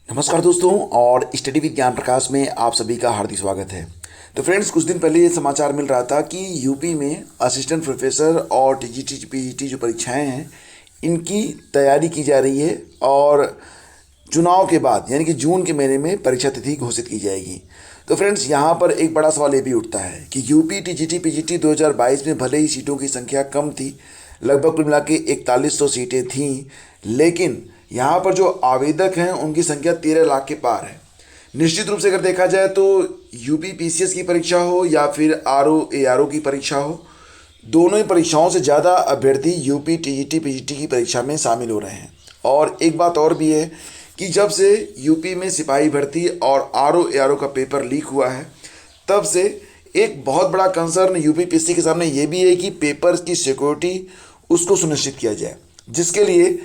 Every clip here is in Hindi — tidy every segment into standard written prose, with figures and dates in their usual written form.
नमस्कार दोस्तों और स्टडी विद ज्ञान प्रकाश में आप सभी का हार्दिक स्वागत है। तो फ्रेंड्स, कुछ दिन पहले ये समाचार मिल रहा था कि यूपी में असिस्टेंट प्रोफेसर और टीजीटी पीजीटी जो परीक्षाएं हैं इनकी तैयारी की जा रही है और चुनाव के बाद यानी कि जून के महीने में परीक्षा तिथि घोषित की जाएगी। तो फ्रेंड्स, यहाँ पर एक बड़ा सवाल ये भी उठता है कि यूपी टीजीटी पीजीटी 2022 में भले ही सीटों की संख्या कम थी, लगभग कुल मिला के 4100 सीटें थीं, लेकिन यहाँ पर जो आवेदक हैं उनकी संख्या 13 लाख के पार है। निश्चित रूप से अगर देखा जाए तो यूपी पीसीएस की परीक्षा हो या फिर आरओ एआरओ की परीक्षा हो, दोनों ही परीक्षाओं से ज़्यादा अभ्यर्थी यूपी टीजीटी पीजीटी की परीक्षा में शामिल हो रहे हैं। और एक बात और भी है कि जब से यूपी में सिपाही भर्ती और आरओ एआरओ का पेपर लीक हुआ है, तब से एक बहुत बड़ा कंसर्न यूपीपीएससी के सामने ये भी है कि पेपर की सिक्योरिटी उसको सुनिश्चित किया जाए, जिसके लिए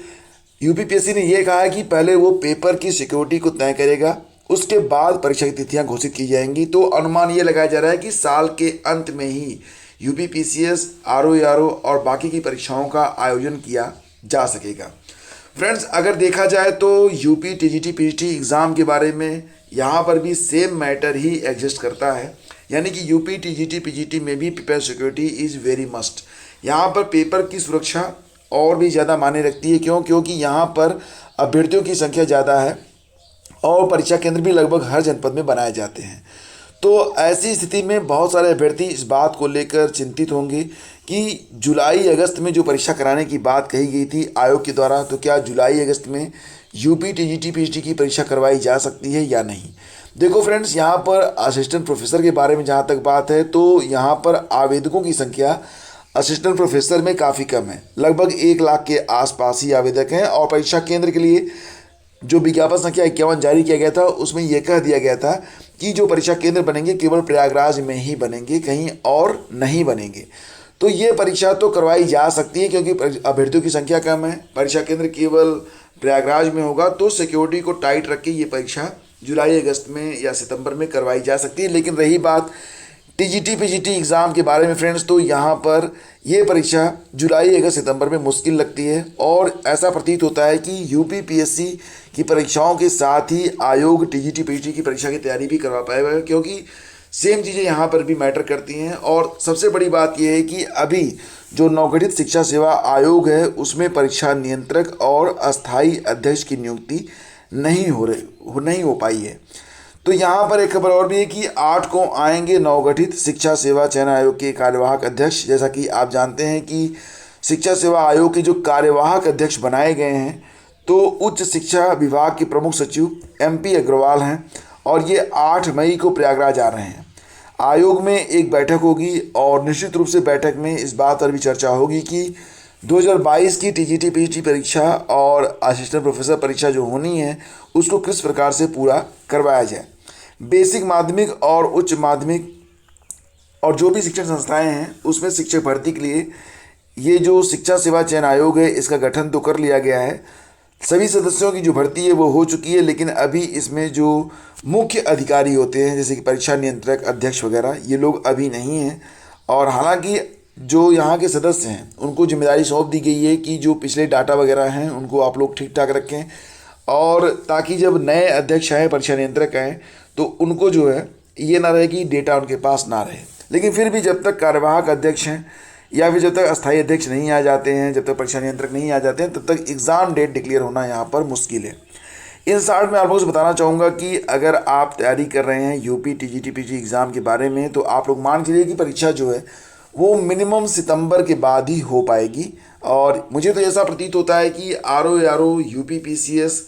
यूपीपीएससी ने यह कहा है कि पहले वो पेपर की सिक्योरिटी को तय करेगा, उसके बाद परीक्षा की तिथियां घोषित की जाएंगी। तो अनुमान ये लगाया जा रहा है कि साल के अंत में ही यूपीपीसीएस, आरओ और बाकी की परीक्षाओं का आयोजन किया जा सकेगा। फ्रेंड्स, अगर देखा जाए तो यूपी टीजीटी पीजीटी एग्ज़ाम के बारे में यहाँ पर भी सेम मैटर ही एग्जिस्ट करता है, यानी कि यूपी टीजीटी पीजीटी में भी paper security is very must. यहाँ पर पेपर की सुरक्षा और भी ज़्यादा मायने रखती है। क्योंकि यहाँ पर अभ्यर्थियों की संख्या ज़्यादा है और परीक्षा केंद्र भी लगभग हर जनपद में बनाए जाते हैं। तो ऐसी स्थिति में बहुत सारे अभ्यर्थी इस बात को लेकर चिंतित होंगे कि जुलाई अगस्त में जो परीक्षा कराने की बात कही गई थी आयोग के द्वारा, तो क्या जुलाई अगस्त में यूपी टीजीटी पीजीटी की परीक्षा करवाई जा सकती है या नहीं। देखो फ्रेंड्स, यहाँ पर असिस्टेंट प्रोफेसर के बारे में जहाँ तक बात है तो यहाँ पर आवेदकों की संख्या असिस्टेंट प्रोफेसर में काफ़ी कम है, लगभग 1 लाख के आसपास ही आवेदक हैं। और परीक्षा केंद्र के लिए जो विज्ञापन संख्या 51 जारी किया गया था उसमें यह कह दिया गया था कि जो परीक्षा केंद्र बनेंगे केवल प्रयागराज में ही बनेंगे, कहीं और नहीं बनेंगे। तो ये परीक्षा तो करवाई जा सकती है क्योंकि अभ्यर्थियों की संख्या कम है, परीक्षा केंद्र केवल प्रयागराज में होगा, तो सिक्योरिटी को टाइट रख के ये परीक्षा जुलाई अगस्त में या सितंबर में करवाई जा सकती है। लेकिन रही बात टीजीटी पीजीटी एग्ज़ाम के बारे में फ्रेंड्स, तो यहाँ पर ये परीक्षा जुलाई अगस्त सितंबर में मुश्किल लगती है और ऐसा प्रतीत होता है कि यूपीपीएससी की परीक्षाओं के साथ ही आयोग टीजीटी पीजीटी की परीक्षा की तैयारी भी करवा पाएगा, क्योंकि सेम चीज़ें यहाँ पर भी मैटर करती हैं। और सबसे बड़ी बात यह है कि अभी जो नवगठित शिक्षा सेवा आयोग है उसमें परीक्षा नियंत्रक और अस्थायी अध्यक्ष की नियुक्ति नहीं हो पाई है। तो यहाँ पर एक खबर और भी है कि 8 को आएंगे नवगठित शिक्षा सेवा चयन आयोग के कार्यवाहक अध्यक्ष। जैसा कि आप जानते हैं कि शिक्षा सेवा आयोग के जो कार्यवाहक अध्यक्ष बनाए गए हैं तो उच्च शिक्षा विभाग के प्रमुख सचिव MP अग्रवाल हैं और ये 8 मई को प्रयागराज आ रहे हैं। आयोग में एक बैठक होगी और निश्चित रूप से बैठक में इस बात पर भी चर्चा होगी कि 2022 की टीजीटी पीजीटी परीक्षा और असिस्टेंट प्रोफेसर परीक्षा जो होनी है उसको किस प्रकार से पूरा करवाया जाए। बेसिक माध्यमिक और उच्च माध्यमिक और जो भी शिक्षण संस्थाएं हैं उसमें शिक्षक भर्ती के लिए ये जो शिक्षा सेवा चयन आयोग है इसका गठन तो कर लिया गया है, सभी सदस्यों की जो भर्ती है वो हो चुकी है, लेकिन अभी इसमें जो मुख्य अधिकारी होते हैं जैसे कि परीक्षा नियंत्रक, अध्यक्ष वगैरह, ये लोग अभी नहीं हैं। और हालांकि जो यहाँ के सदस्य हैं उनको जिम्मेदारी सौंप दी गई है कि जो पिछले डाटा वगैरह हैं उनको आप लोग ठीक ठाक रखें, और ताकि जब नए अध्यक्ष आए, परीक्षा नियंत्रक आए, तो उनको जो है ये ना रहे कि डेटा उनके पास ना रहे। लेकिन फिर भी जब तक कार्यवाहक अध्यक्ष हैं या फिर जब तक अस्थायी अध्यक्ष नहीं आ जाते हैं, जब तक परीक्षा नियंत्रक नहीं आ जाते हैं, तब तक एग्ज़ाम डेट डिक्लेयर होना यहाँ पर मुश्किल है। इन शॉर्ट में आप लोगों से बताना चाहूँगा कि अगर आप तैयारी कर रहे हैं यूपी टीजीटी पीजी एग्ज़ाम के बारे में, तो आप लोग मान के चलिए कि परीक्षा जो है वो मिनिमम सितंबर के बाद ही हो पाएगी। और मुझे तो ऐसा प्रतीत होता है कि आरओ यूपीपीसीएस,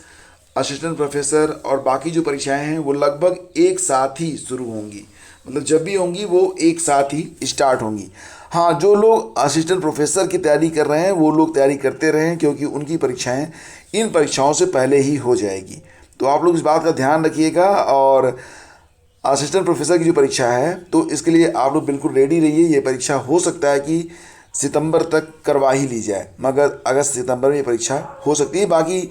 असिस्टेंट प्रोफेसर और बाकी जो परीक्षाएं हैं वो लगभग एक साथ ही शुरू होंगी, मतलब जब भी होंगी वो एक साथ ही स्टार्ट होंगी। हाँ, जो लोग असिस्टेंट प्रोफेसर की तैयारी कर रहे हैं वो लोग तैयारी करते रहें क्योंकि उनकी परीक्षाएं इन परीक्षाओं से पहले ही हो जाएगी। तो आप लोग इस बात का ध्यान रखिएगा। और असिस्टेंट प्रोफेसर की जो परीक्षा है तो इसके लिए आप लोग बिल्कुल रेडी रहिए। ये परीक्षा हो सकता है कि सितंबर तक करवा ही ली जाए, मगर अगस्त सितंबर में ये परीक्षा हो सकती है। बाकी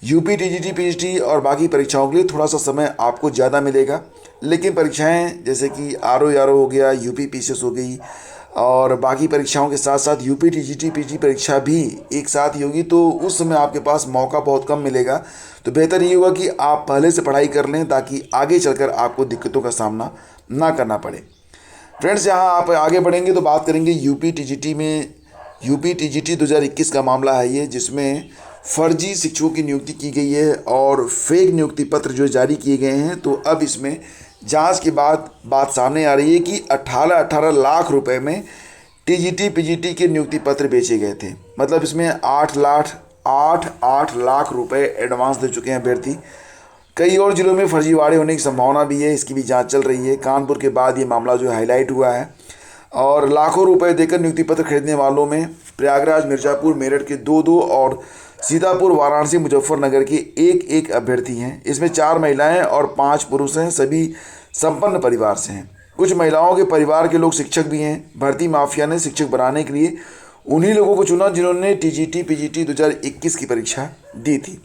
यूपी टीजीटी पीजीटी और बाकी परीक्षाओं के लिए थोड़ा सा समय आपको ज़्यादा मिलेगा, लेकिन परीक्षाएं जैसे कि आरओ हो गया, यूपी पीसीएस हो गई, और बाकी परीक्षाओं के साथ साथ यूपी टीजीटी पीजी परीक्षा भी एक साथ ही होगी, तो उस समय आपके पास मौका बहुत कम मिलेगा। तो बेहतर ये होगा कि आप पहले से पढ़ाई कर लें ताकि आगे चलकर आपको दिक्कतों का सामना ना करना पड़े। फ्रेंड्स, यहाँ आप आगे बढ़ेंगे तो बात करेंगे यूपी टीजीटी में। यूपी टीजीटी 2021 का मामला है ये, जिसमें फर्जी शिक्षकों की नियुक्ति की गई है और फेक नियुक्ति पत्र जो जारी किए गए हैं। तो अब इसमें जांच के बाद बात सामने आ रही है कि 18 लाख रुपए में टीजीटी पीजीटी के नियुक्ति पत्र बेचे गए थे। मतलब इसमें 8 लाख रुपए एडवांस दे चुके हैं अभ्यर्थी। कई और जिलों में फर्जीवाड़े होने की संभावना भी है, इसकी भी जांच चल रही है। कानपुर के बाद ये मामला जो हाईलाइट हुआ है। और लाखों रुपए देकर नियुक्ति पत्र खरीदने वालों में प्रयागराज, मिर्ज़ापुर, मेरठ के 2 और सीतापुर, वाराणसी, मुजफ्फरनगर के 1 अभ्यर्थी हैं। इसमें 4 महिलाएं और 5 पुरुष हैं। सभी संपन्न परिवार से हैं। कुछ महिलाओं के परिवार के लोग शिक्षक भी हैं। भर्ती माफिया ने शिक्षक बनाने के लिए उन्हीं लोगों को चुना जिन्होंने टीजीटी पीजीटी 2021 की परीक्षा दी थी।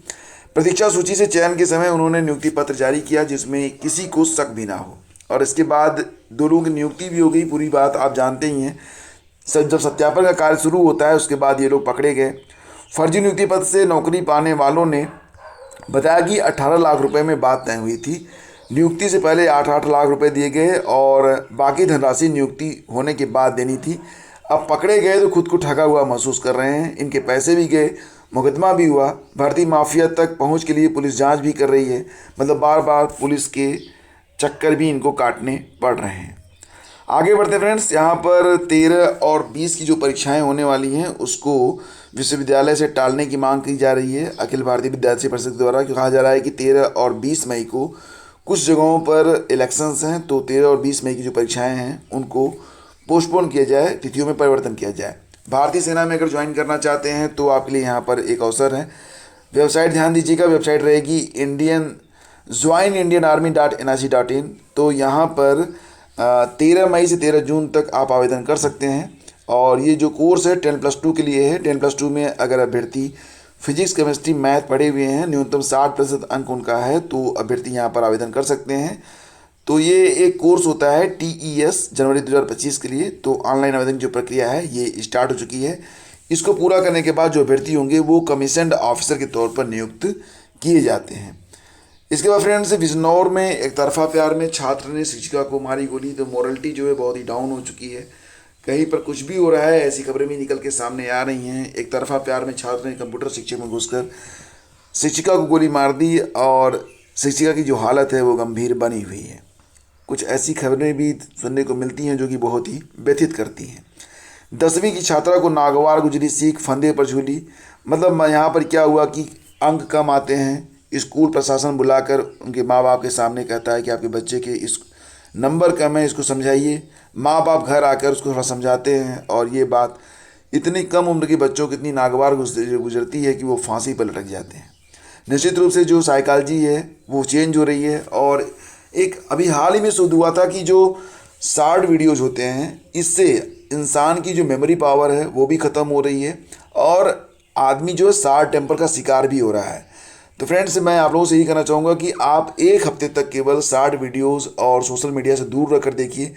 प्रतीक्षा सूची से चयन के समय उन्होंने नियुक्ति पत्र जारी किया जिसमें किसी को शक भी ना हो, और इसके बाद 2 लोगों की नियुक्ति भी हो गई। पूरी बात आप जानते ही हैं। जब सत्यापन का कार्य शुरू होता है उसके बाद ये लोग पकड़े गए। फर्जी नियुक्ति पत्र से नौकरी पाने वालों ने बताया कि 18 लाख रुपए में बात तय हुई थी। नियुक्ति से पहले 8 लाख रुपए दिए गए और बाकी धनराशि नियुक्ति होने के बाद देनी थी। अब पकड़े गए तो खुद को ठगा हुआ महसूस कर रहे हैं। इनके पैसे भी गए, मुकदमा भी हुआ। भर्ती माफिया तक पहुंच के लिए पुलिस जांच भी कर रही है। मतलब बार बार पुलिस के चक्कर भी इनको काटने पड़ रहे हैं। आगे बढ़ते फ्रेंड्स, यहाँ पर 13 और 20 की जो परीक्षाएं होने वाली हैं उसको विश्वविद्यालय से टालने की मांग की जा रही है। अखिल भारतीय विद्यार्थी परिषद द्वारा कहा जा रहा है कि 13 और 20 मई को कुछ जगहों पर इलेक्शंस हैं, तो 13 और 20 मई की जो परीक्षाएं हैं उनको पोस्टपोन किया जाए, तिथियों में परिवर्तन किया जाए। भारतीय सेना में अगर ज्वाइन करना चाहते हैं तो आपके लिए यहाँ पर एक अवसर है। वेबसाइट ध्यान दीजिएगा, वेबसाइट रहेगी joinindianarmy.nic.in। तो यहाँ पर 13 मई से 13 जून तक आप आवेदन कर सकते हैं। और ये जो कोर्स है 10+2 के लिए है। 10+2 में अगर अभ्यर्थी फिजिक्स, केमिस्ट्री, मैथ पढ़े हुए हैं, न्यूनतम 60% अंक उनका है, तो अभ्यर्थी यहाँ पर आवेदन कर सकते हैं। तो ये एक कोर्स होता है TES जनवरी 2025 के लिए। तो ऑनलाइन आवेदन की जो प्रक्रिया है ये स्टार्ट हो चुकी है। इसको पूरा करने के बाद जो अभ्यर्थी होंगे वो कमीशन्ड ऑफिसर के तौर पर नियुक्त किए जाते हैं। इसके बाद फ्रेंड्स, बिजनौर में एक तरफा प्यार में छात्र ने शिक्षिका को मारी गोली। तो मॉरलिटी जो है बहुत ही डाउन हो चुकी है। कहीं पर कुछ भी हो रहा है, ऐसी खबरें भी निकल के सामने आ रही हैं। एक तरफा प्यार में छात्र ने कंप्यूटर शिक्षक में घुसकर शिक्षिका को गोली मार दी और शिक्षिका की जो हालत है वो गंभीर बनी हुई है। कुछ ऐसी खबरें भी सुनने को मिलती हैं जो कि बहुत ही व्यथित करती हैं। 10वीं की छात्रा को नागवार गुजरी सीख, फंदे पर झूली। मतलब यहाँ पर क्या हुआ कि अंक कम आते हैं, स्कूल प्रशासन बुलाकर उनके माँ बाप के सामने कहता है कि आपके बच्चे के इस नंबर कम है, इसको समझाइए। माँ बाप घर आकर उसको थोड़ा समझाते हैं और ये बात इतनी कम उम्र के बच्चों को इतनी नागवार गुजरती है कि वो फांसी पर लटक जाते हैं। निश्चित रूप से जो साइकोलॉजी है वो चेंज हो रही है। और एक अभी हाल ही में शोध हुआ था कि जो शॉर्ट वीडियोज़ होते हैं इससे इंसान की जो मेमोरी पावर है वो भी ख़त्म हो रही है और आदमी जो है शॉर्ट टेम्पर का शिकार भी हो रहा है। तो फ्रेंड्स, मैं आप लोगों से यही कहना चाहूँगा कि आप 1 हफ्ते तक केवल शॉर्ट वीडियोज़ और सोशल मीडिया से दूर रख कर देखिए।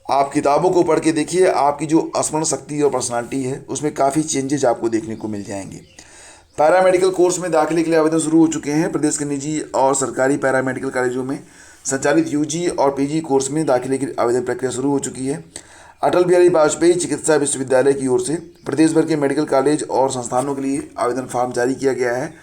आप किताबों को पढ़ के देखिए, आपकी जो स्मरण शक्ति और पर्सनालिटी है उसमें काफ़ी चेंजेज आपको देखने को मिल जाएंगे। पैरामेडिकल कोर्स में दाखिले के लिए आवेदन शुरू हो चुके हैं। प्रदेश के निजी और सरकारी पैरामेडिकल कॉलेजों में संचालित यूजी और पीजी कोर्स में दाखिले की आवेदन प्रक्रिया शुरू हो चुकी है। अटल बिहारी वाजपेयी चिकित्सा विश्वविद्यालय की ओर से प्रदेश भर के मेडिकल कॉलेज और संस्थानों के लिए आवेदन फॉर्म जारी किया गया है।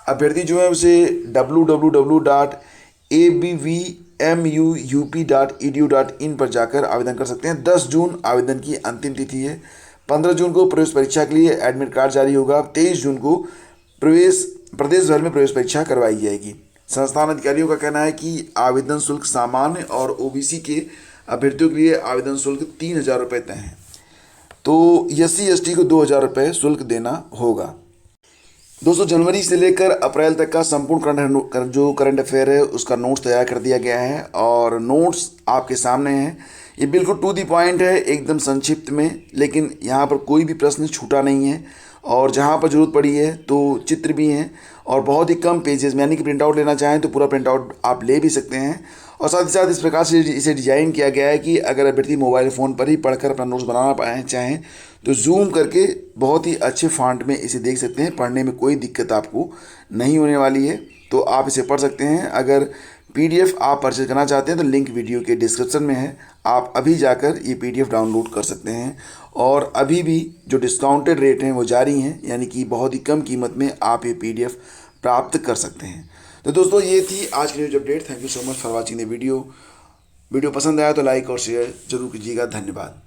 अभ्यर्थी जो है उसे www.abvmuup.edu.in पर जाकर आवेदन कर सकते हैं। 10 जून आवेदन की अंतिम तिथि है। 15 जून को प्रवेश परीक्षा के लिए एडमिट कार्ड जारी होगा। 23 जून को प्रदेश भर में प्रवेश परीक्षा करवाई जाएगी। संस्थान अधिकारियों का कहना है कि आवेदन शुल्क सामान्य और ओबीसी के अभ्यर्थियों के लिए आवेदन शुल्क 3,000 रुपये तय है। तो SC/ST को 2,000 रुपये शुल्क देना होगा। दोस्तों, जनवरी से लेकर अप्रैल तक का संपूर्ण जो करंट अफेयर है उसका नोट्स तैयार कर दिया गया है और नोट्स आपके सामने हैं। ये बिल्कुल टू दी पॉइंट है, एकदम संक्षिप्त में, लेकिन यहाँ पर कोई भी प्रश्न छूटा नहीं है और जहाँ पर ज़रूरत पड़ी है तो चित्र भी हैं और बहुत ही कम पेजेस में, यानी कि प्रिंट आउट लेना चाहें तो पूरा प्रिंट आउट आप ले भी सकते हैं। और साथ ही साथ इस प्रकार से इसे डिजाइन किया गया है कि अगर अभ्यर्थी मोबाइल फ़ोन पर ही पढ़कर अपना नोट्स बनाना पाए चाहें तो जूम करके बहुत ही अच्छे फॉन्ट में इसे देख सकते हैं। पढ़ने में कोई दिक्कत आपको नहीं होने वाली है, तो आप इसे पढ़ सकते हैं। अगर पीडीएफ आप परचेज करना चाहते हैं तो लिंक वीडियो के डिस्क्रिप्शन में है, आप अभी जाकर ये पीडीएफ डाउनलोड कर सकते हैं। और अभी भी जो डिस्काउंटेड रेट हैं वो जारी हैं, यानी कि बहुत ही कम कीमत में आप ये पीडीएफ प्राप्त कर सकते हैं। तो दोस्तों ये थी आज की news update. Thank you so much for watching the video. Video पसंद आया तो लाइक और शेयर जरूर कीजिएगा। धन्यवाद।